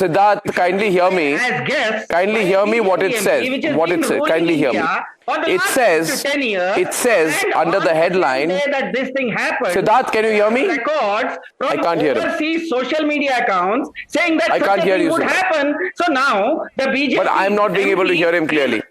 [SPEAKER 1] Siddharth, kindly hear me.
[SPEAKER 6] as guests.
[SPEAKER 1] Kindly hear me what it says.
[SPEAKER 6] which has
[SPEAKER 1] What
[SPEAKER 6] been
[SPEAKER 1] it says.
[SPEAKER 6] ruling
[SPEAKER 1] Kindly hear me.
[SPEAKER 6] India for the
[SPEAKER 1] It
[SPEAKER 6] last
[SPEAKER 1] says,
[SPEAKER 6] 10 years,
[SPEAKER 1] it says
[SPEAKER 6] and
[SPEAKER 1] under the
[SPEAKER 6] on
[SPEAKER 1] headline,
[SPEAKER 6] the day that this thing happened,
[SPEAKER 1] Siddharth, can you hear me?
[SPEAKER 6] records from
[SPEAKER 1] I can't hear him.
[SPEAKER 6] overseas social media accounts saying that
[SPEAKER 1] I
[SPEAKER 6] such
[SPEAKER 1] can't
[SPEAKER 6] a
[SPEAKER 1] hear
[SPEAKER 6] thing
[SPEAKER 1] you,
[SPEAKER 6] would
[SPEAKER 1] Siddharth.
[SPEAKER 6] happen. So now the BJP.
[SPEAKER 1] But I'm not being able to hear him clearly.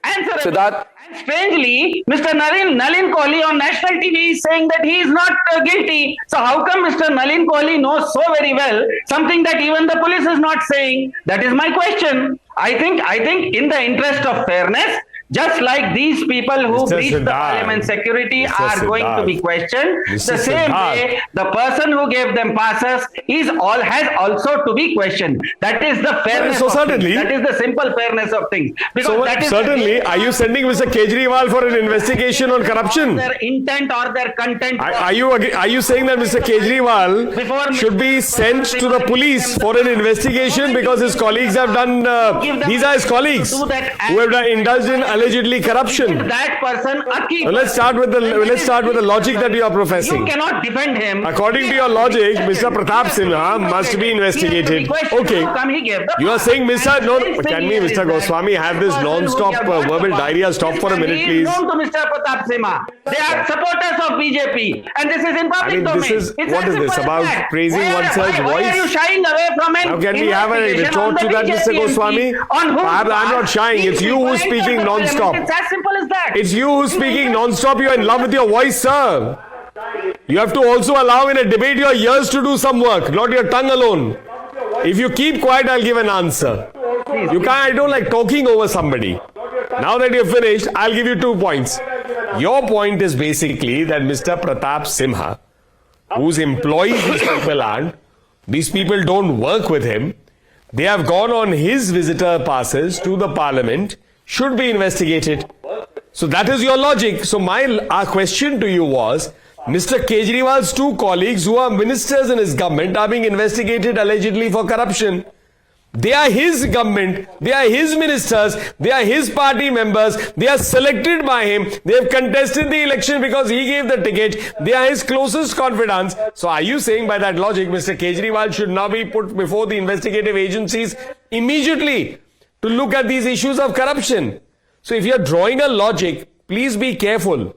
[SPEAKER 1] Siddharth.
[SPEAKER 6] And strangely, Mr. Nalin Kohli on national TV is saying that he is not guilty. So how come Mr. Nalin Kohli knows so very well something that even the police is not saying? That is my question. I think in the interest of fairness, just like these people who
[SPEAKER 7] Mr.
[SPEAKER 6] breach the
[SPEAKER 7] Siddharth.
[SPEAKER 6] parliament security
[SPEAKER 7] Mr.
[SPEAKER 6] are going to be
[SPEAKER 7] Siddharth.
[SPEAKER 6] questioned,
[SPEAKER 7] Mr.
[SPEAKER 6] the same
[SPEAKER 7] Siddharth.
[SPEAKER 6] way the person who gave them passes has also to be questioned. That is the fairness.
[SPEAKER 7] So
[SPEAKER 6] of
[SPEAKER 7] certainly.
[SPEAKER 6] things. That is the simple fairness of things. Because
[SPEAKER 7] So
[SPEAKER 6] that is
[SPEAKER 7] certainly, are you sending Mr. Kejriwal for an investigation on corruption?
[SPEAKER 6] their intent or their content?
[SPEAKER 7] Are you saying that Mr. Kejriwal should be sent to the police for an investigation because his colleagues have done, these are his colleagues who have indulged in allegedly corruption?
[SPEAKER 6] That person
[SPEAKER 7] Well, let's start with the logic that you are professing.
[SPEAKER 6] You cannot defend him.
[SPEAKER 7] According to your logic, Mr. Pratap Sinha must be investigated. Okay. You are saying, can me, Mr. Goswami, have this non-stop verbal diarrhea stop for a minute, please?
[SPEAKER 6] Known to Mr. Pratap Sinha. They are supporters of BJP, and this is in public domain.
[SPEAKER 7] This is what is this about praising oneself
[SPEAKER 6] Why are you
[SPEAKER 7] voice?
[SPEAKER 6] shying away from an
[SPEAKER 7] Now, can we have a
[SPEAKER 6] investigation on
[SPEAKER 7] retort to
[SPEAKER 6] the
[SPEAKER 7] that, Mr.
[SPEAKER 6] BJP
[SPEAKER 7] Goswami?
[SPEAKER 6] MP on whose
[SPEAKER 7] I'm
[SPEAKER 6] part
[SPEAKER 7] not shying.
[SPEAKER 6] these
[SPEAKER 7] It's you
[SPEAKER 6] people
[SPEAKER 7] who's
[SPEAKER 6] entered
[SPEAKER 7] speaking
[SPEAKER 6] the
[SPEAKER 7] non-stop.
[SPEAKER 6] parliament? It's as simple as that.
[SPEAKER 7] It's you who's speaking non-stop. You're in love with your voice, sir. You have to also allow in a debate your ears to do some work, not your tongue alone. If you keep quiet, I'll give an answer. You can't, I don't like talking over somebody. Now that you're finished, I'll give you 2 points. Your point is basically that Mr. Pratap Simha, whose employees these people aren't, these people don't work with him, they have gone on his visitor passes to the parliament, should be investigated. So that is your logic. So our question to you was, Mr. Kejriwal's 2 colleagues who are ministers in his government are being investigated allegedly for corruption. They are his government, they are his ministers, they are his party members, they are selected by him, they have contested the election because he gave the ticket, they are his closest confidants. So are you saying by that logic, Mr. Kejriwal should now be put before the investigative agencies immediately to look at these issues of corruption? So if you are drawing a logic, please be careful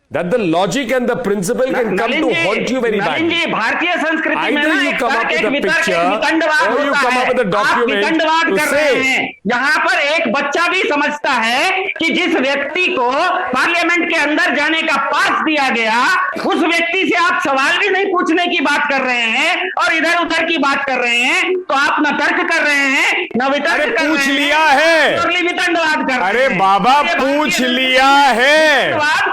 [SPEAKER 7] that the logic and the principle can come to haunt you very badly.
[SPEAKER 6] भारतीय संस्कृति में
[SPEAKER 7] Either you come up with a picture or you come up with a document to say.
[SPEAKER 6] यहाँ पर एक बच्चा भी समझता है कि जिस व्यक्ति को पार्लियामेंट के अंदर जाने का पास दिया गया, उस व्यक्ति से आप सवाल भी नहीं पूछने की बात कर रहे हैं और इधर उधर की बात कर रहे हैं, तो आप न तर्क कर रहे हैं न वितर्क कर रहे हैं।
[SPEAKER 7] पूछ लिया है।
[SPEAKER 6] वितंडवाद कर रहे हैं।
[SPEAKER 7] अरे बाबा पूछ लिया है।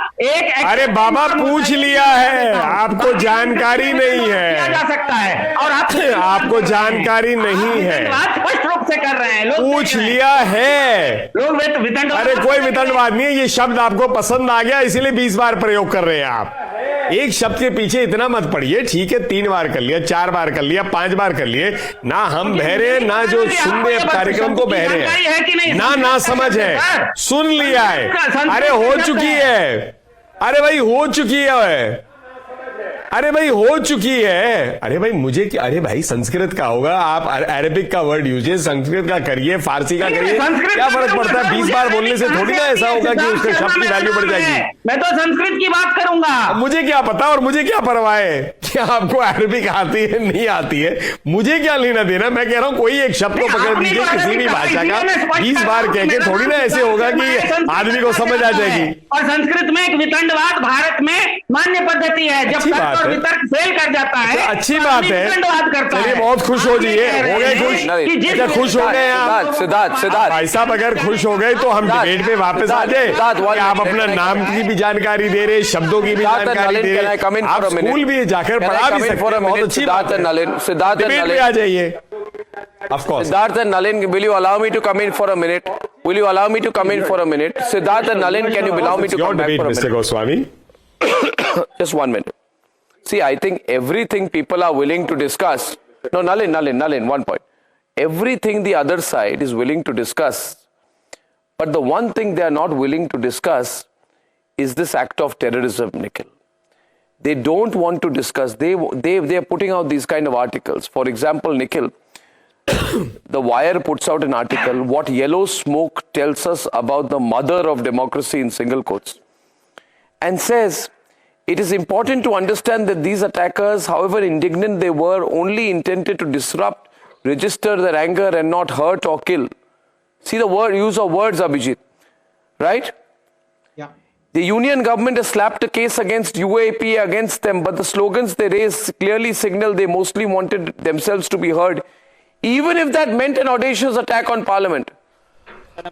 [SPEAKER 7] अरे बाबा पूछ लिया है, आपको जानकारी नहीं है,
[SPEAKER 6] जा सकता है और
[SPEAKER 7] आपको जानकारी नहीं है,
[SPEAKER 6] स्पष्ट रूप से कर रहे हैं लोग,
[SPEAKER 7] पूछ लिया है।
[SPEAKER 6] लोग वितंडवाद।
[SPEAKER 7] अरे कोई वितंडवाद नहीं है, ये शब्द आपको पसंद आ गया इसीलिए 20 बार प्रयोग कर रहे हैं आप। एक शब्द के पीछे इतना मत पड़िए, ठीक है 3 बार कर लिया, 4 बार कर लिया, 5 बार कर लिए, ना हम बहरे हैं ना जो सुन रहे कार्यक्रम को बहरे हैं, ना समझ है, सुन लिया है। अरे हो चुकी है, अरे भाई हो चुकी है, अरे भाई हो चुकी है, अरे भाई मुझे क्या, अरे भाई संस्कृत का होगा, आप अरेबिक का वर्ड यूज है, संस्कृत का करिए, फारसी का करिए, क्या फर्क पड़ता है? 20 बार बोलने से थोड़ी ना ऐसा होगा कि उसके शब्द की वैल्यू बढ़ जाएगी।
[SPEAKER 6] मैं तो संस्कृत की बात करूंगा।
[SPEAKER 7] मुझे क्या पता और मुझे क्या परवाह है कि आपको अरबिक आती है नहीं आती है, मुझे क्या लेना देना। मैं कह रहा हूं कोई एक शब्द को पकड़ लीजिए किसी भी भाषा का, 20 बार कह के थोड़ी ना ऐसे होगा कि आदमी को समझ आ जाएगी।
[SPEAKER 6] और संस्कृत में एक वितंडवाद भारत में मान्य पद्धति है। जब
[SPEAKER 7] अच्छी
[SPEAKER 6] तर्क
[SPEAKER 7] बात
[SPEAKER 6] और
[SPEAKER 7] है।
[SPEAKER 6] वितर्क फेल कर जाता है
[SPEAKER 7] अच्छी
[SPEAKER 6] तो
[SPEAKER 7] बात
[SPEAKER 6] आदमी
[SPEAKER 7] है।
[SPEAKER 6] वितंडवाद करता
[SPEAKER 7] चलिए
[SPEAKER 6] है।
[SPEAKER 7] बहुत खुश हो जाइए, हो गए खुश।
[SPEAKER 6] कि जिस
[SPEAKER 7] अच्छा, खुश हो गए आप?
[SPEAKER 1] सिद्धार्थ
[SPEAKER 7] भाई साहब अगर खुश हो गए तो हम डिबेट पे वापस आ जाए कि आप अपना नाम की भी जानकारी दे रहे, शब्दों की भी जानकारी दे रहे, आप स्कूल भी जाकर पढ़ा भी सकते हैं, बहुत अच्छी बात है।
[SPEAKER 1] Siddharth and
[SPEAKER 7] डिबेट पे आ जाइए। Of course.
[SPEAKER 1] Siddharth and Nalin, will you allow me to come in for a minute? Will you allow me to come in for a minute? Siddharth and Nalin, can you allow me to
[SPEAKER 7] Your
[SPEAKER 1] come back
[SPEAKER 7] debate,
[SPEAKER 1] for a
[SPEAKER 7] Mr.
[SPEAKER 1] minute?
[SPEAKER 7] Goswami.
[SPEAKER 1] Just 1 minute. See, I think everything people are willing to discuss. No, Nalin, 1 point. Everything the other side is willing to discuss. But the one thing they are not willing to discuss is this act of terrorism, Nikhil. They don't want to discuss. They are putting out these kind of articles. For example, Nikhil, The Wire puts out an article, what yellow smoke tells us about the mother of democracy in single quotes, and says, it is important to understand that these attackers, however indignant they were, only intended to disrupt, register their anger and not hurt or kill. See the use of words, Abhijit, right?
[SPEAKER 5] Yeah.
[SPEAKER 1] The union government has slapped a case against UAP against them, but the slogans they raised clearly signal they mostly wanted themselves to be heard, even if that meant an audacious attack on parliament.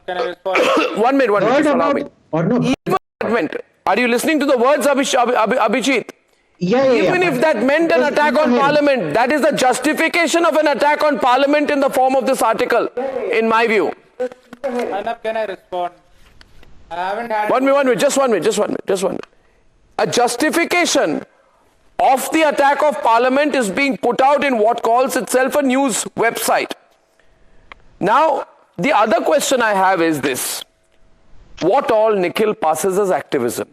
[SPEAKER 10] Can I respond?
[SPEAKER 1] 1 minute, just allow me.
[SPEAKER 5] Arnab.
[SPEAKER 1] Even if that meant, are you listening to the words, Abhijit? Even if that meant an attack on parliament, that is the justification of an attack on parliament in the form of this article, in my view.
[SPEAKER 10] Arnab, can I respond? I haven't had...
[SPEAKER 1] 1 minute, just one minute. A justification of the attack of parliament is being put out in what calls itself a news website. Now, the other question I have is this. What all, Nikhil, passes as activism?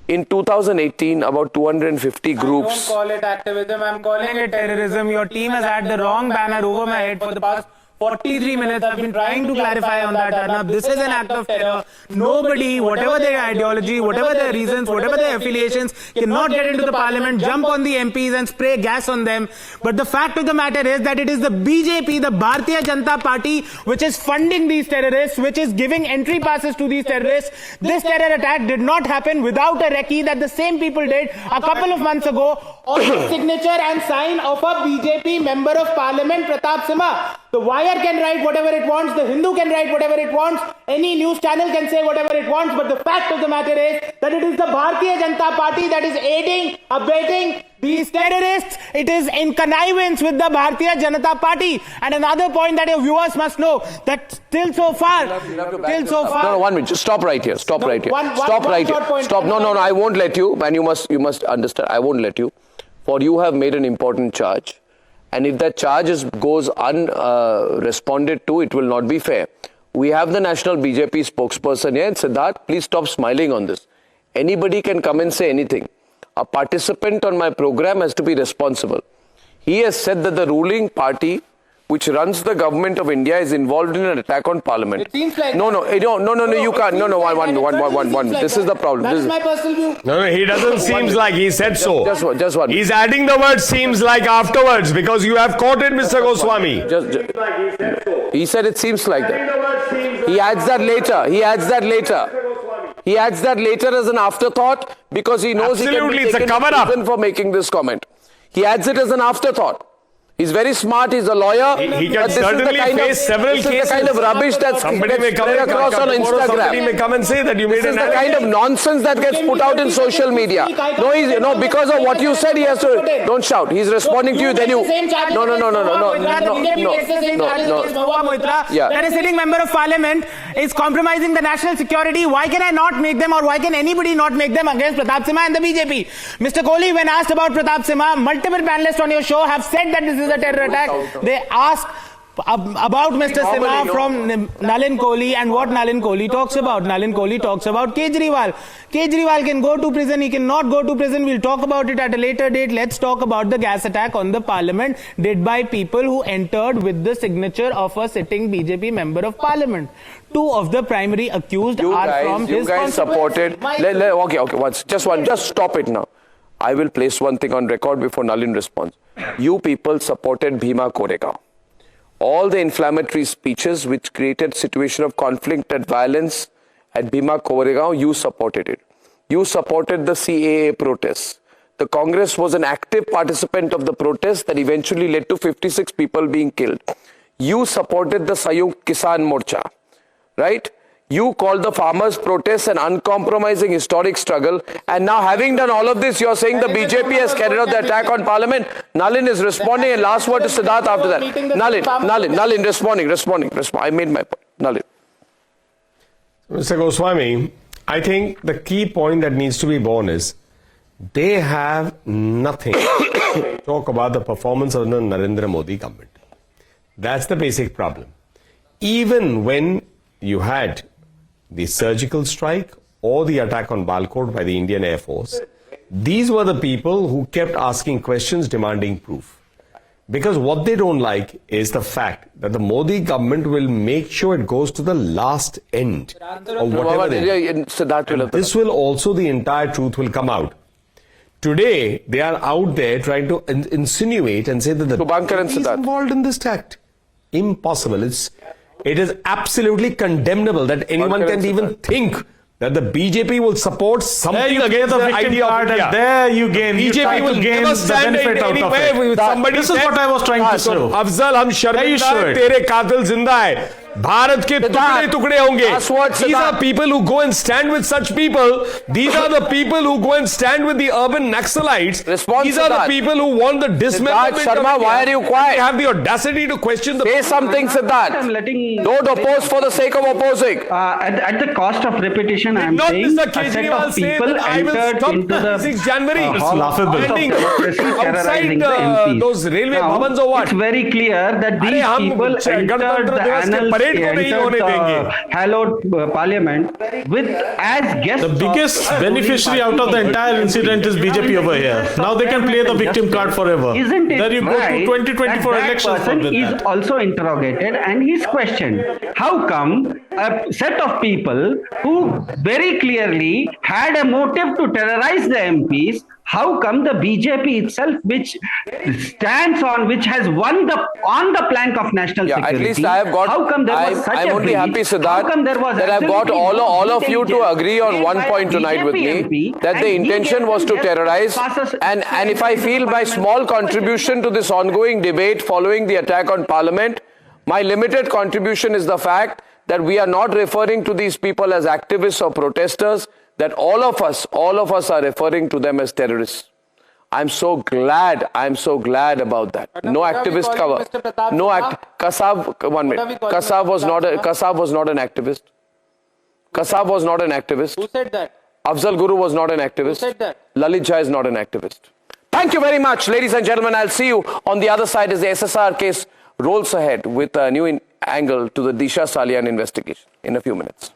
[SPEAKER 1] In 2018, about 250 groups...
[SPEAKER 10] I don't call it activism, I'm calling it terrorism. Your team has had the wrong banner over my head for the past 43 minutes. I've been trying to clarify on that, Arnab. This is an act of terror. Nobody, whatever their ideology, whatever their reasons, whatever their affiliations, cannot get into the parliament, jump on the MPs and spray gas on them. But the fact of the matter is that it is the BJP, the Bharatiya Janata Party, which is funding these terrorists, which is giving entry passes to these terrorists. This terror attack did not happen without a recce that the same people did a couple of months ago on the signature and sign of a BJP member of parliament, Pratap Simha. The Wire can write whatever it wants, the Hindu can write whatever it wants, any news channel can say whatever it wants, but the fact of the matter is that it is the Bharatiya Janata Party that is aiding, abetting these terrorists. It is in connivance with the Bharatiya Janata Party. And another point that your viewers must know, that till so far...
[SPEAKER 1] No, 1 minute, just stop right here, stop right here.
[SPEAKER 10] Stop
[SPEAKER 1] Right here. Stop, no, I won't let you, and you must understand, I won't let you. For you have made an important charge. And if that charge goes unresponded to, it will not be fair. We have the national BJP spokesperson here, and Siddharth, please stop smiling on this. Anybody can come and say anything. A participant on my program has to be responsible. He has said that the ruling party, which runs the government of India, is involved in an attack on parliament.
[SPEAKER 10] It seems like...
[SPEAKER 1] No, you can't. No, one. This is the problem.
[SPEAKER 10] That's my personal view.
[SPEAKER 7] No, he doesn't seems like he said so.
[SPEAKER 1] Just one.
[SPEAKER 7] He's adding the word seems like afterwards because you have quoted Mr. Goswami.
[SPEAKER 1] He said it seems like that. He adds that later as an afterthought because he knows
[SPEAKER 7] Absolutely,
[SPEAKER 1] he
[SPEAKER 7] it's
[SPEAKER 1] can
[SPEAKER 7] a
[SPEAKER 1] be
[SPEAKER 7] cover-up.
[SPEAKER 1] taken for making this comment. He adds it as an afterthought. He's very smart, he's a lawyer.
[SPEAKER 7] He can
[SPEAKER 1] but this
[SPEAKER 7] certainly face several cases.
[SPEAKER 1] This is the kind of rubbish that's spread across on Instagram.
[SPEAKER 7] Somebody may come and say that you made
[SPEAKER 1] This is
[SPEAKER 7] an
[SPEAKER 1] the kind of nonsense that gets put out in social media. No, because of what you said, he has to... Don't shout. He's responding to you, then you... No.
[SPEAKER 10] That is sitting member of parliament is compromising the national security. Why can I not make them, or why can anybody not make them against Pratap Simha and the BJP? Mr. Kohli, when asked about Pratap Simha, multiple panelists on your show have said that this is a terror attack. They ask about Mr. Simha from Nalin Kohli and what Nalin Kohli talks about. Nalin Kohli talks about Kejriwal. Kejriwal can go to prison, he cannot go to prison. We'll talk about it at a later date. Let's talk about the gas attack on the parliament did by people who entered with the signature of a sitting BJP member of parliament. Two of the primary accused are from his...
[SPEAKER 1] You guys supported... Okay, just stop it now. I will place one thing on record before Nalin responds. You people supported Bhima Koregaon. All the inflammatory speeches which created situation of conflict and violence at Bhima Koregaon, you supported it. You supported the CAA protests. The Congress was an active participant of the protests that eventually led to 56 people being killed. You supported the Sanyukt Kisan Morcha, right? You called the farmers' protests an uncompromising historic struggle. And now, having done all of this, you're saying the BJP has carried out the attack on Parliament. Nalin is responding, and last word to Siddharth after that. Nalin, responding. I made my point. Nalin.
[SPEAKER 7] Mr. Goswami, I think the key point that needs to be borne is they have nothing to talk about the performance of the Narendra Modi government. That's the basic problem. Even when you had the surgical strike or the attack on Balkot by the Indian Air Force, these were the people who kept asking questions, demanding proof. Because what they don't like is the fact that the Modi government will make sure it goes to the last end of whatever this will also, the entire truth will come out. Today, they are out there trying to insinuate and say that the BJP is involved in this act. Impossible. It is absolutely condemnable that anyone can even think that the BJP will support something against the idea of India.
[SPEAKER 9] And there you gain.
[SPEAKER 7] BJP will
[SPEAKER 9] gain
[SPEAKER 7] never
[SPEAKER 9] the
[SPEAKER 7] stand
[SPEAKER 9] benefit
[SPEAKER 7] in
[SPEAKER 9] out
[SPEAKER 7] any
[SPEAKER 9] of
[SPEAKER 7] way
[SPEAKER 9] it.
[SPEAKER 7] with somebody.
[SPEAKER 9] This is what I was trying to say.
[SPEAKER 7] Afzal, हम शर्मिंदा हैं, तेरे कातिल जिंदा है. भारत के टुकड़े-टुकड़े होंगे. These are people who go and stand with such people. These are the people who go and stand with the urban Naxalites. These are the people who want the dismemberment.
[SPEAKER 1] Sharma, why are you quiet?
[SPEAKER 7] They have the audacity to question the...
[SPEAKER 1] Say something, Siddharth. Don't oppose for the sake of opposing.
[SPEAKER 6] At the cost of repetition, I am saying a set of people entered into the
[SPEAKER 7] 6 January.
[SPEAKER 9] It's laughable.
[SPEAKER 6] Terrorizing the MPs.
[SPEAKER 7] Those railway bhavans or what?
[SPEAKER 6] It's very clear that these people entered the annals, entered the hallowed parliament with as guests.
[SPEAKER 9] The biggest beneficiary out of the entire incident is BJP over here. Now they can play the victim card forever.
[SPEAKER 6] Isn't it
[SPEAKER 9] then you
[SPEAKER 6] right
[SPEAKER 9] go to 2024
[SPEAKER 6] that
[SPEAKER 9] elections.
[SPEAKER 6] Person is also interrogated and he's questioned. How come a set of people who very clearly had a motive to terrorize the MPs, how come the BJP itself, which stands on, which has won on the plank of national security?
[SPEAKER 1] At least I have got.
[SPEAKER 6] How come there was such
[SPEAKER 1] I'm
[SPEAKER 6] a
[SPEAKER 1] only happy, Siddharth, that I've got all of you to agree on one point tonight with me, that the intention was to terrorize. And if I feel my small contribution to this ongoing debate following the attack on Parliament, my limited contribution is the fact that we are not referring to these people as activists or protesters, that all of us are referring to them as terrorists. I'm so glad about that. No activist cover. No Kasav, 1 minute. Kasav was not an activist. Kasav was not an activist.
[SPEAKER 10] Who said that?
[SPEAKER 1] Afzal Guru was not an activist.
[SPEAKER 10] Who said that?
[SPEAKER 1] Lalit Jha is not an activist. Thank you very much, ladies and gentlemen. I'll see you on the other side as the SSR case rolls ahead with a new angle to the Disha Salian investigation in a few minutes.